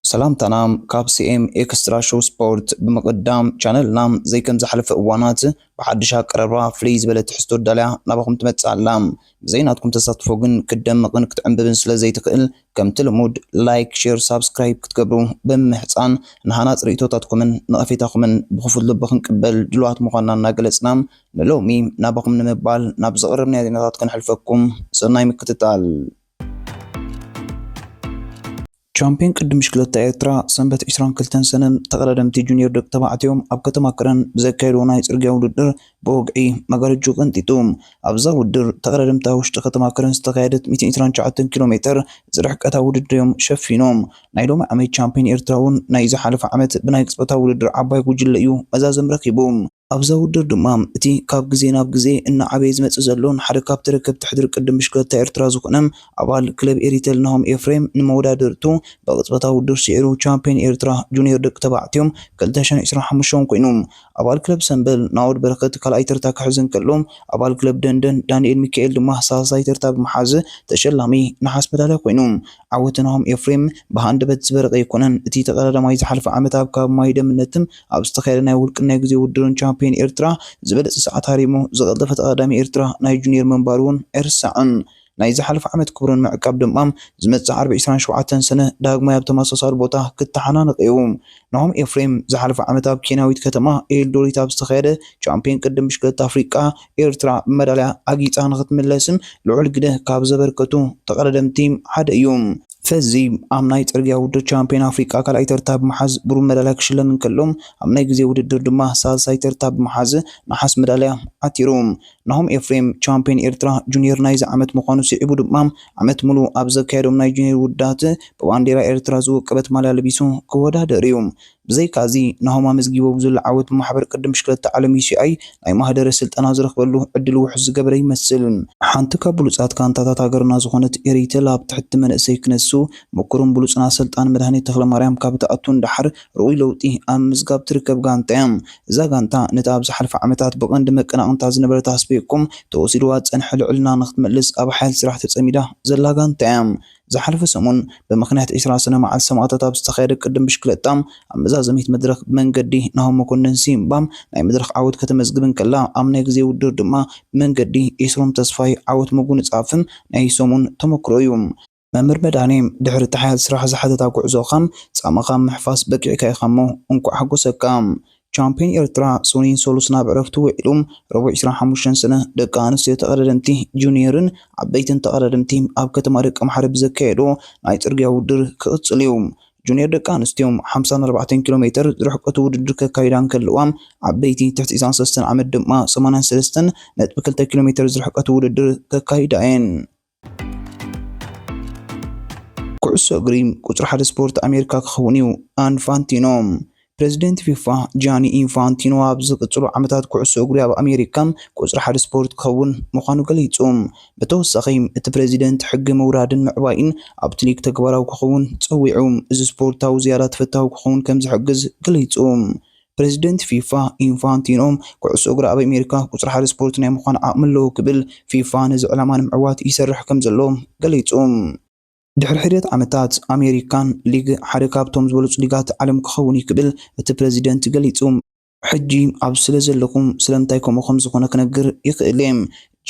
سلام تنام كاب سي ام اكسترا شو سبورت بمقدام شانل نام زي كم زحلف اوانات بحدش قرروا فليز بلت حستو داليا نابخم تمتصعلام زيناتكم تصطفوغن كدم مقن كتعنببن سلا زي تقل كم تلمود لايك شير سبسكرايب كتقبرو بمحصان نحانا ريتوتاتكمن نقفيتاكمن بخفض لبخن قبل دلوات مقانا ناقلصنام نلومي نابخم نمبال نابزغربنا ديناتات كنحلفكم سناي مكتتال ቻምፒዮን ቅድም ሽክለታ ኤርትራ ሰንበት 22 ሰነን ተቀዳደምቲ ጁኒየር ደቂ ተባዕትዮም ኣብ ከተማ ከረን ብዘካየድዎ ናይ ፅርግያ ውድድር ብወግዒ መጋረጁ ቀንጢጡ ኣብዛ ውድድር ተቀዳደምታ ውሽጢ ከተማ ከረን ዝተካየደት 129 ኪሎ ሜትር ዝርሕቀታ ውድድር እዮም ሸፊኖም ናይ ሎሚ ዓመት ቻምፒዮን ኤርትራ እውን ናይ ዝሓለፈ ዓመት ብናይ ቅፅበታዊ ውድድር ዓባይ ጉጅለ እዩ መዛዘም ረኪቡ ኣብዛ ውድድር ድማ እቲ ካብ ግዜ ናብ ግዜ እናዓበየ ዝመፅእ ዘሎን ሓደ ካብ ተረከብቲ ሕድሪ ቅድም ብሽክለታ ኤርትራ ዝኾነ ኣባል ክለብ ኤሪቴል ናሆም ኤፍሬም ንመወዳደርቱ በቅፅበታዊ ውድድር ሲዒሩ ቻምፒዮን ኤርትራ ጁኒየር ደቂ ተባዕትዮም 2025 ኮይኑ ኣባል ክለብ ሰንበል ናውድ በረከት ካልኣይ ተርታ ክሕዝን ከሎም ኣባል ክለብ ደንደን ዳንኤል ሚካኤል ድማ ሳልሳይ ተርታ ብምሓዝ ተሸላሚ ነሓስ መዳልያ ኮይኑ ዓወት ናሆም ኤፍሬም ብሃንደበት ዝበረቀ ይኮነን እቲ ተቀዳዳማይ ዝሓለፈ ዓመት ኣብ ካብ ማይ ደምነትም ኣብ ዝተካየደ ናይ ውልቅና ግዜ ውድድርን ቻምፒዮን ኤርትራ ዝበለፀ ሰዓት ሃሪሙ ዝቀልጠፈ ተቀዳዳሚ ኤርትራ ናይ ጁኒየር መንባር እውን ኤርሳዕን ናይ ዝሓለፈ ዓመት ክብሮን ምዕቃብ ድማ ዝመፅእ 47 ሰነ ዳግማይ ኣብ ተመሳሳሊ ቦታ ክተሓናነቕ እዩ ናሆም ኤፍሬም ዝሓለፈ ዓመት ኣብ ኬንያዊት ከተማ ኤልዶሪት ኣብ ዝተካየደ ቻምፒዮን ቅድም ብሽክለታ ኣፍሪቃ ኤርትራ መዳልያ ኣጊፃ ንክትምለስን ልዑል ግደ ካብ ዘበርከቱ ተቀዳደምቲ ሓደ እዩ ፈዚ ኣብ ናይ ፅርግያ ውድድር ቻምፒዮን ኣፍሪቃ ካልኣይ ተርታ ብምሓዝ ብሩር መዳልያ ክሽለም እንከሎም ኣብ ናይ ግዜ ውድድር ድማ ሳልሳይ ተርታ ብምሓዝ ነሓስ መዳልያ ኣቲሩ ናሆም ኤፍሬም ቻምፒዮን ኤርትራ ጁኒየር ናይዚ ዓመት ምዃኑ ስዒቡ ድማ ዓመት ሙሉ ኣብ ዘካየዶም ናይ ጁኒየር ውድዳት ብባንዴራ ኤርትራ ዝወቀበት ማልያ ለቢሱ ክወዳደር እዩ ብዘይካዚ ናሆም ኣመዝጊቦ ብዝብል ዓወት ማሕበር ቅድም ብሽክለታ ዓለም UCI ናይ ማህደረ ስልጠና ዝረክበሉ ዕድል ውሕስ ዝገበረ ይመስል ሓንቲ ካብ ብሉፃት ጋንታታት ሃገርና ዝኾነት ኤሪቴል ኣብ ትሕቲ መንእሰይ ክነሱ ምኩሩን ብሉፅና ስልጣን መድሃኒት ተክለማርያም ካብ ተኣቱ እንዳሕር ርኡይ ለውጢ ኣብ ምዝጋብ ትርከብ ጋንታ እያ እዛ ጋንታ ነቲ ኣብ ዝሓለፈ ዓመታት ብቐንዲ መቀናቅንታ ዝነበረት ኣስቤቆም ተወሲድዋ ፀንሐ ልዕልና ንክትመልስ ኣብ ሓይል ስራሕ ተፀሚዳ ዘላ ጋንታ እያ ዝሓለፈ ሰሙን ብምክንያት 20 ሰነ መዓልቲ ሰማዕታት ኣብ ዝተካየደ ቅድም ብሽክለታ ኣብ መዛዘሚት መድረክ መንገዲ ናሆም መኮነን ሲምባም ናይ መድረክ ዓወት ከተመዝግብን ከላ ኣብ ናይ ግዜ ውድድር ድማ መንገዲ ኤስሮም ተስፋይ ዓወት ምጉንፃፍን ናይ ሰሙን ተመክሮ እዩ መምህር መድሃኔ ድሕሪ ተሓያል ስራሕ ዝሓተታ ጉዕዞኻም ፃመኻ ምሕፋስ በቂዕካ ኢኻሞ እንኳዕ ሓጎሰካ ቻምፒዮን ኤርትራ ሶኒን ሶሉስ ናብ ዕረፍቱ ውዒሉም ረቡዕ 25 ሰነ ደቂ ኣንስትዮ ተቀዳደምቲ ጁኒየርን ዓበይትን ተቀዳደምቲ ኣብ ከተማ ደቂ መሓረ ብዘካየዶ ናይ ፅርግያ ውድድር ክቅፅል እዩ ጁኒየር ደቂ ኣንስትዮን 54 ኪሎ ሜትር ዝርሕቀቱ ውድድር ከካይዳን ከለዋም ዓበይቲ ትሕቲ 23 ዓመት ድማ 83.2 ኪሎ ሜትር ዝርሕቀቱ ውድድር ከካይዳ እየን ኩዕሶ እግሪ ቁፅሪ 1 ስፖርት ኣሜሪካ ክኸውን እዩ ኢንፋንቲኖ ፕሬዚደንት ፊፋ ጃኒ ኢንፋንቲኖ ኣብ ዝቅፅሉ ዓመታት ኩዕሶ እግሪ ኣብ ኣሜሪካ ቁፅሪ 1 ስፖርት ክኸውን ምዃኑ ገሊጹ ብተወሳኺ እቲ ፕሬዚደንት ሕጊ ምውራድን ምዕባይን ኣብቲ ሊግ ተግባራዊ ክኸውን ፀዊዑ እዚ ስፖርታዊ ዝያዳ ተፈታዊ ክኸውን ከም ዝሕግዝ ገሊጹ ፕሬዚደንት ፊፋ ኢንፋንቲኖ ኩዕሶ እግሪ ኣብ ኣሜሪካ ቁፅሪ 1 ስፖርት ናይ ምዃን ዓቕሚ ኣለዎ ክብል ፊፋ ነዚ ዕላማ ንምዕዋት ይሰርሕ ከም ዘሎ ገሊጹ ድሕሪ ሕደት ዓመታት ኣሜሪካን ሊግ ሓደ ካብቶም ዝበለፁ ሊጋት ዓለም ክኸውን ይክብል እቲ ፕሬዚደንት ገሊጹ ሕጂ ኣብ ስለ ዘለኩም ስለምንታይ ከምኡ ዝኾነ ክነግር ይኽእል እየ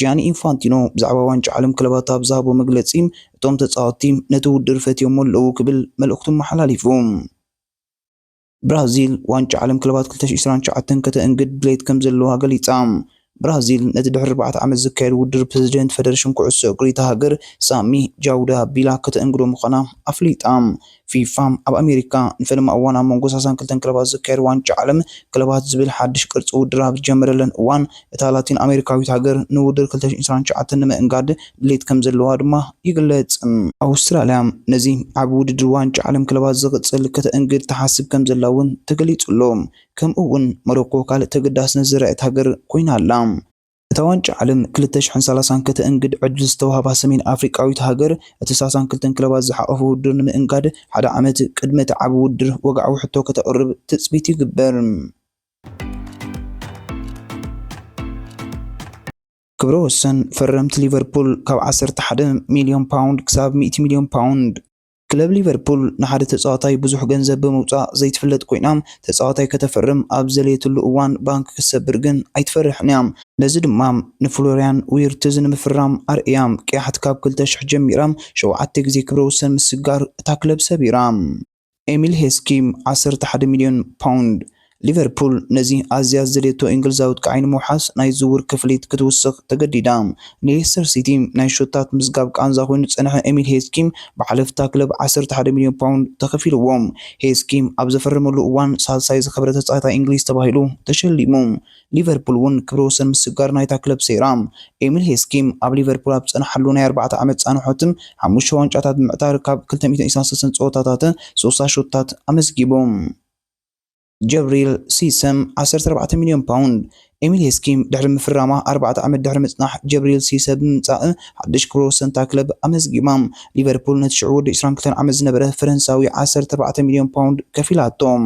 ጃኒ ኢንፋንቲኖ ብዛዕባ ዋንጫ ዓለም ክለባት ኣብ ዝሃቦ መግለፂ እቶም ተፃወትቲ ነቲ ውድድር ፈትዮም ኣለዉ ክብል መልእኽቱ መሓላሊፉ ብራዚል ዋንጫ ዓለም ክለባት 2029 ከተእንግድ ድሌት ከም ዘለዋ ገሊፃ ብራዚል ነቲ ድሕሪ 4 ዓመት ዝካየድ ውድድር ፕሬዚደንት ፌደሬሽን ኩዕሶ እግሪ እታ ሃገር ሳሚ ጃውዳ ቢላ ከተእንግዶ ምዃና ኣፍሊጣ ፊፋ ኣብ ኣሜሪካ ንፈለማ እዋን ኣብ መንጎ 32 ክለባት ዝካየድ ዋንጫ ዓለም ክለባት ዝብል ሓድሽ ቅርፂ ውድድር ኣብ ዝጀመረለን እዋን እታ ላቲን ኣሜሪካዊት ሃገር ንውድድር 2029 ንምእንጋድ ድሌት ከም ዘለዋ ድማ ይግለጽ ኣውስትራልያ ነዚ ኣብ ውድድር ዋንጫ ዓለም ክለባት ዝቕፅል ከተእንግድ ተሓስብ ከም ዘላ እውን ተገሊጹሎ ከምኡውን ሞሮኮ ካልእ ተገዳስነት ዝረአት ሃገር ኮይና ኣላ እታ ዋንጫ ዓለም 2030 ከተእንግድ ዕድል ዝተዋህባ ሰሜን ኣፍሪቃዊት ሃገር እቲ 32 ክለባት ዝሓቆፈ ውድድር ንምእንጋድ ሓደ ዓመት ቅድሚ እቲ ዓቢ ውድድር ወግዓዊ ሕቶ ከተቕርብ ትፅቢት ይግበር ክብረ ወሰን ፈረምቲ ሊቨርፑል ካብ 11 ሚልዮን ፓውንድ ክሳብ 100 ሚልዮን ፓውንድ ክለብ ሊቨርፑል ንሓደ ተጻዋታይ ብዙሕ ገንዘብ ብምውጻእ ዘይትፍለጥ ኮይና ተጻዋታይ ከተፈርም ኣብ ዘለየትሉ እዋን ባንክ ክሰብር ግን ኣይትፈርሕን እያ። ነዚ ድማ ንፍሎሪያን ዊርትዝ ንምፍራም ኣርእያ ቀያሕት ካብ 2000 ጀሚራ 7 ግዜ ክብረ ወሰን ምስጋር እታ ክለብ ሰቢራ። ኤሚል ሄስኪም 11 ሚልዮን ፓውንድ ሊቨርፑል ነዚ ኣዝያ ዝደልየቶ እንግሊዛዊት ከዓይኒ መውሓስ ናይ ዝውውር ክፍሊት ክትውስኽ ተገዲዳ። ሌስተር ሲቲ ናይ ሾታት ምዝጋብ ቃንዛ ኮይኑ ዝጸንሐ ኤሚል ሄስኪም ብሓለፍታ ክለብ 11 ሚልዮን ፓውንድ ተኸፊልዎም። ሄስኪም ኣብ ዘፈረመሉ እዋን ሳልሳይ ዝኸበረ ተጻዋታይ እንግሊዝ ተባሂሉ ተሸሊሙ። ሊቨርፑል እውን ክብረ ወሰን ምስጋር ናይታ ክለብ ሰይራ። ኤሚል ሄስኪም ኣብ ሊቨርፑል ኣብ ዝጸንሐሉ ናይ 4 ዓመት ጻንሖትን 5 ዋንጫታት ብምዕታር ካብ 223 ጸወታታት 3 ሾታት ኣመስጊቦም። ጀብሪል ሲሰም 14 ሚልዮን ፓውንድ ኤሚል ሄስኪም ድሕሪ ምፍራማ 4 ዓመት ድሕሪ ምጽናሕ ጀብሪል ሲሰም ብምምጻእ ሓድሽ ክብረ ወሰን እታ ክለብ ኣመስጊማ። ሊቨርፑል ነቲ ሽዑ ወዲ 22 ዓመት ዝነበረ ፈረንሳዊ 14 ሚልዮን ፓውንድ ከፊላቶም።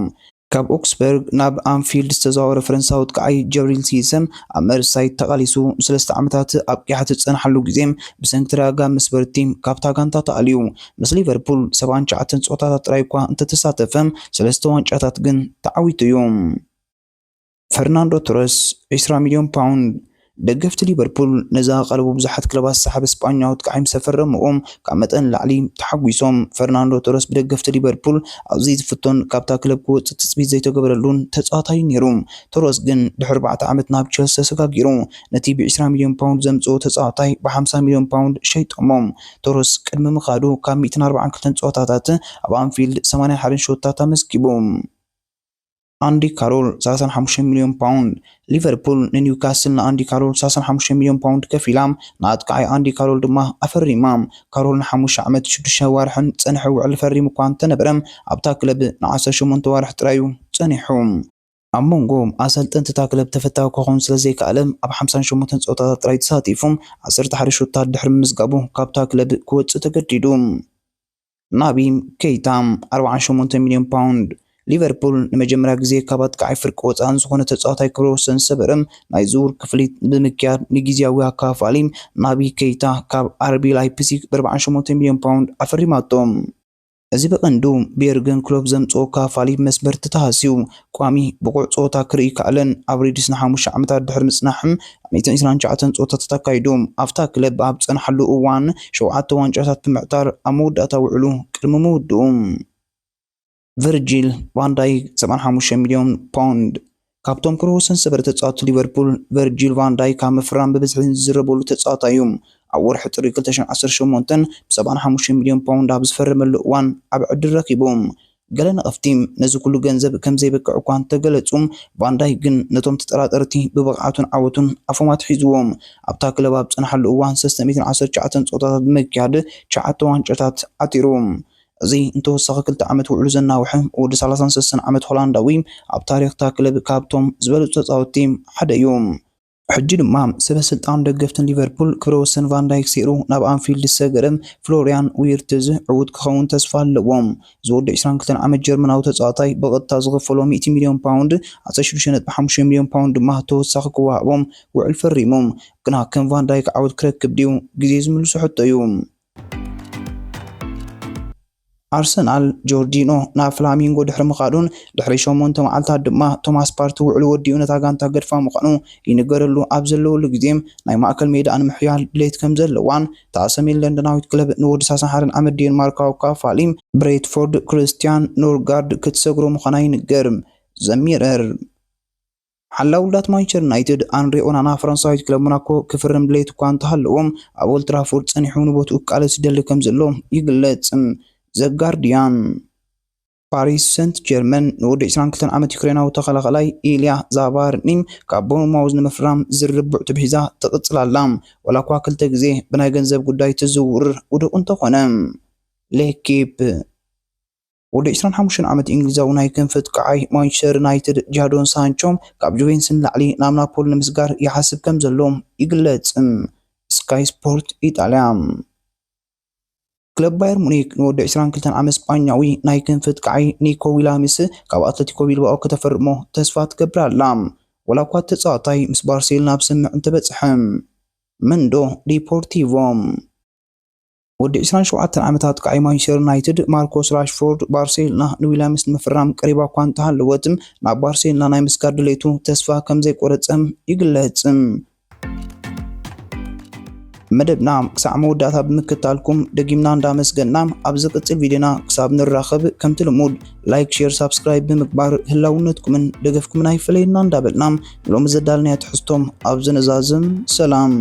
ካብ ኦክስበርግ ናብ አንፊልድ ዝተዘዋወረ ፈረንሳዊ ተቃዓይ ጀብሪል ሲሰም ኣብ መርሳይድ ተቃሊሱ 3 ዓመታት ኣብ ቅያሕቲ ዝጸንሐሉ ግዜ ብሰንኪ ተደጋጋሚ መስበርቲ ካብታ ጋንታ ተኣልዩ። ምስ ሊቨርፑል 79 ጸወታታት ጥራይ እኳ እንተተሳተፈ 3 ዋንጫታት ግን ተዓዊቱ እዩ። ፈርናንዶ ቶረስ 20 ሚልዮን ፓውንድ ደገፍቲ ሊቨርፑል ነዛ ቀለቡ ብዙሓት ክለባት ሰሓብ እስጳኛዊ ተቃዓይ ምሰፈረምዎም ካብ መጠን ላዕሊ ተሓጒሶም። ፈርናንዶ ቶረስ ብደገፍቲ ሊቨርፑል ኣብዚ ዝፍቶን ካብታ ክለብ ክወፅእ ትፅቢት ዘይተገበረሉን ተጻዋታይ ነይሩ። ቶረስ ግን ድሕሪ 4 ዓመት ናብ ቸልሲ ተሰጋጊሩ። ነቲ ብ20 ሚልዮን ፓውንድ ዘምጽኦ ተጻዋታይ ብ50 ሚልዮን ፓውንድ ሸይጦሞም። ቶረስ ቅድሚ ምኻዱ ካብ 142 ጸወታታት ኣብ አንፊልድ 81 ሾታት ኣመስጊቡ። አንዲ ካሮል 35 ሚልዮን ፓውንድ ሊቨርፑል ንኒውካስል ንአንዲ ካሮል 35 ሚልዮን ፓውንድ ከፊላ ንኣጥቃዓይ አንዲ ካሮል ድማ ኣፈሪማ። ካሮል ን5 ዓመት 6 ዋርሕን ጸንሐ ውዕል ፈሪሙ እኳ እንተነበረ ኣብታ ክለብ ን18 ዋርሕ ጥራዩ ጸኒሑ። ኣብ መንጎ ኣሰልጠንቲ እታ ክለብ ተፈታዊ ክኾን ስለዘይከኣለ ኣብ 58 ጸወታታት ጥራይ ተሳቲፉ 11 ሾታት ድሕሪ ምዝጋቡ ካብታ ክለብ ክወጽእ ተገዲዱ። ናቢ ኬይታ 48 ሚልዮን ፓውንድ ሊቨርፑል ንመጀመርያ ግዜ ካብ ኣጥቃዓይ ፍርቂ ወፃን ዝኾነ ተጻዋታይ ክብረ ወሰን ሰበረ። ናይ ዝውውር ክፍሊት ብምክያድ ንግዝያዊ ኣካፋሊ ናቢ ኬይታ ካብ አርቢ ላይፕዚግ ብ48 ሚልዮን ፓውንድ ኣፈሪማቶም። እዚ በቐንዱ ቤርገን ክሎብ ዘምጽኦ ካፋሊ መስበርቲ ተሃስዩ ቋሚ ብቑዕ ጸወታ ክርኢ ከኣለን ኣብ ሪድስ ን5 ዓመታት ድሕሪ ምጽናሕ 129 ጸወታታት ተካይዱ ኣብታ ክለብ ኣብ ጸንሐሉ እዋን 7 ዋንጫታት ብምዕታር ኣብ መወዳእታ ውዕሉ ቅድሚ ምውድኡ። ቨርጂል ቫን ዳይክ 75 ሚልዮን ፓውንድ ካብቶም ክብረ ወሰን ሰበረ ተጻዋቲ ሊቨርፑል ቨርጂል ቫን ዳይክ ካብ ምፍራም ብብዝሒ ዝረበሉ ተጻዋታይ እዩ። ኣብ ወርሒ ጥሪ 2018 ብ75 ሚልዮን ፓውንድ ኣብ ዝፈረመሉ እዋን ኣብ ዕድል ረኪቦም። ገለ ነቐፍቲ ነዚ ኩሉ ገንዘብ ከም ዘይበቅዕ እኳ ተገለጹ። ቫን ዳይክ ግን ነቶም ተጠራጠርቲ ብብቕዓቱን ዓወቱን ኣፎም ኣትሒዝዎም። ኣብታ ክለብ ኣብ ጸንሐሉ እዋን 319 ጸወታታት ብምክያድ 9 ዋንጫታት ኣቲሩ። እዚ እንተወሳኺ 2 ዓመት ውዕሉ ዘናውሕ ወዲ 33 ዓመት ሆላንዳዊ ኣብ ታሪኽታ ክለብ ካብቶም ዝበለጹ ተጻወትቲ ሓደ እዩ። ሕጂ ድማ ሰበስልጣን ደገፍትን ሊቨርፑል ክብረ ወሰን ቫን ዳይክ ሲሩ ናብ አንፊልድ ዝሰገረ ፍሎሪያን ዊርትዝ ዕዉት ክኸውን ተስፋ ኣለዎም። ዝወዲ 22 ዓመት ጀርመናዊ ተጻዋታይ ብቐጥታ ዝኽፈሎ 100 ሚልዮን ፓውንድ 16.5 ሚልዮን ፓውንድ ድማ ተወሳኺ ክወሃቦም ውዕል ፈሪሞም። ግና ከም ቫን ዳይክ ዓወት ክረክብ ድዩ ግዜ ዝምልሱ ሕቶ እዩ። አርሰናል ጆርጂኖ ናብ ፍላሚንጎ ድሕሪ ምኻዱን ድሕሪ 8 መዓልታት ድማ ቶማስ ፓርቲ ውዕሉ ወዲኡ ነታ ጋንታ ገድፋ ምዃኑ ይንገረሉ ኣብ ዘለወሉ ግዜ ናይ ማእከል ሜዳ ንምሕያል ድሌት ከም ዘለዋን እታ ሰሜን ለንደናዊት ክለብ ንወዲ 31 ዓመት ዴንማርካዊ ካፋሊ ብሬትፎርድ ክርስቲያን ኖርጋርድ ክትሰግሮ ምዃና ይንገር። ዘሚረር ሓላውላት ማንቸስተር ዩናይትድ አንድሬ ኦናና ፈረንሳዊት ክለብ ሞናኮ ክፍርም ድሌት እኳ እንተሃለዎም ኣብ ኦልድ ትራፎርድ ጸኒሑ ንቦትኡ ክቃለስ ይደሊ ከም ዘሎ ይግለጽ። ዘ ጋርዲያን ፓሪስ ሰንት ጀርመን ንወዲ 22 ዓመት ዩክሬናዊ ተኸላኻላይ ኢልያ ዛቫርኒም ካብ ቦርንማውዝ ንምፍራም ዝርብዕ ትብሒዛ ትቕጽላላ። ወላ እኳ 2 ግዜ ብናይ ገንዘብ ጉዳይ ትዝውር ውድቕ እንተኾነ። ሌኪፕ ወዲ 25 ዓመት እንግሊዛዊ ናይ ክንፊ ተቃዓይ ማንቸስተር ዩናይትድ ጃዶን ሳንቾ ካብ ጁቬንትስ ላዕሊ ናብ ናፖሊ ንምስጋር ይሓስብ ከም ዘሎ ይግለጽ። ስካይ ስፖርት ኢጣልያ ክለብ ባየር ሙኒክ ንወዲ 22 ዓመት ስጳኛዊ ናይ ክንፊ ተቃዓይ ኒኮ ዊላምስ ካብ አትሌቲኮ ቢልባኦ ከተፈርሞ ተስፋ ትገብር ኣላ። ወላ እኳ ተጻዋታይ ምስ ባርሴሎና ብስምዕ እንተበጽሐ። መንዶ ዲፖርቲቮ ወዲ 27 ዓመታት ከዓይ ማንቸስተር ዩናይትድ ማርኮስ ራሽፎርድ ባርሴሎና ንዊሊያምስ ንምፍራም ቀሪባ እኳ እንተሃለወትም ናብ ባርሴሎና ናይ ምስጋር ድሌቱ ተስፋ ከም ዘይቆረፀም ይግለጽ። መደብና ክሳዕ መወዳእታ ብምክትታልኩም ደጊምና እንዳመስገንና ኣብ ዝቅጽል ቪድዮና ክሳብ ንራኸብ ከምቲ ልሙድ ላይክ ሼር ሳብስክራይብ ብምግባር ህላውነትኩምን ደገፍኩምን ኣይፈለየና እንዳበልና ሎሚ ዘዳልናዮ ትሕዝቶም ኣብ ዝነዛዝም ሰላም